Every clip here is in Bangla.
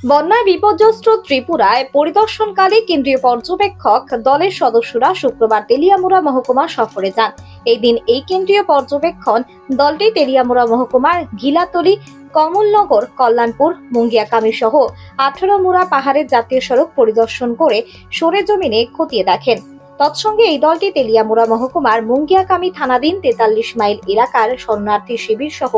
বন্যায় বিপর্যস্ত ত্রিপুরায় পরিদর্শনকালে কেন্দ্রীয় পর্যবেক্ষক দলের সদস্যরা শুক্রবার তেলিয়ামুড়া মহকুমা সফরে যান। এই দিন এই কেন্দ্রীয় পর্যবেক্ষণ দলটি তেলিয়ামুড়া মহকুমার ঘিলাতলি, কমলনগর, কল্যাণপুর, মুঙ্গিয়াকামী সহ 18 মুড়া পাহাড়ের জাতীয় সড়ক পরিদর্শন করে সরেজমিনে খতিয়ে দেখেন। তৎসঙ্গে এই দলটি তেলিয়ামুড়া মহকুমার মুঙ্গিয়াকামী থানাধীন 43 মাইল এলাকার শরণার্থী শিবির সহ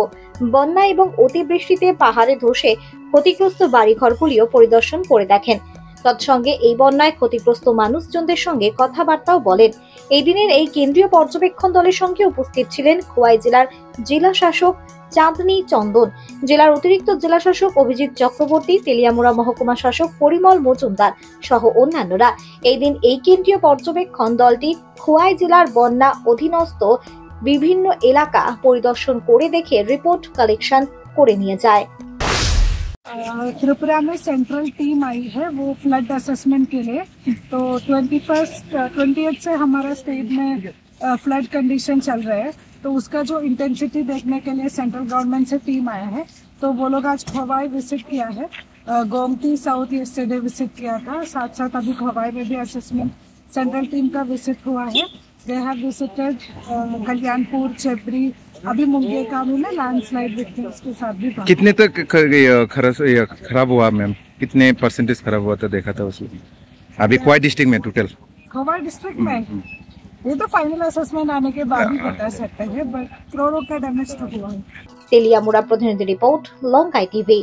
বন্যা এবং অতিবৃষ্টিতে পাহাড়ে ধসে ক্ষতিগ্রস্ত বাড়িঘরগুলিও পরিদর্শন করে দেখেন। তৎসঙ্গে এই বন্যায় ক্ষতিগ্রস্ত মানুষজনদের সঙ্গে কথাবার্তাও বলেন। এই দিনের এই কেন্দ্রীয় পর্যবেক্ষণ দলের সঙ্গে উপস্থিত ছিলেন খোয়াই জেলার জেলা শাসক চাঁদনী চন্দন, জেলার অতিরিক্ত জেলা শাসক অভিজিৎ চক্রবর্তী, তেলিয়ামুড়া মহকুমা শাসক পরিমল মজুমদার সহ অন্যান্যরা। এই দিন এই কেন্দ্রীয় পর্যবেক্ষণ দলটি খোয়াই জেলার বন্যা অধীনস্থ বিভিন্ন এলাকা পরিদর্শন করে দেখে রিপোর্ট কালেকশন করে নিয়ে যায়। त्रिपुरा में सेंट्रल टीम आई है वो फ्लड असेसमेंट के लिए। तो 20th से हमारा स्टेट में फ्लड कंडीशन चल रहे हैं, तो उसका जो इंटेंसिटी देखने के लिए सेंट्रल गवर्नमेंट से टीम आया है। तो वो लोग आज खवाई विजिट किया है, गोमती साउथ यस्टरडे विजिट किया था, साथ साथ अभी खवाई में भी असेसमेंट सेंट्रल टीम का विजिट हुआ है। दे हैव विजिटेड कल्याणपुर, चेबरी, अभी मुंगेरकामी में लैंडस्लाइड विक्टिम्स के साथ भी। कितने तक खराब हुआ मैम? कितने परसेंटेज खराब हुआ था देखा था उसमें? अभी खवाई डिस्ट्रिक्ट में टोटल? खवाई डिस्ट्रिक्ट में ये तो फाइनल असेसमेंट आने के बाद ही बता सकते हैं, बट करोड़ों का डैमेज तो हुआ है। तेलियामुड़ा प्रतिनिधि रिपोर्ट, लंकाई टीवी।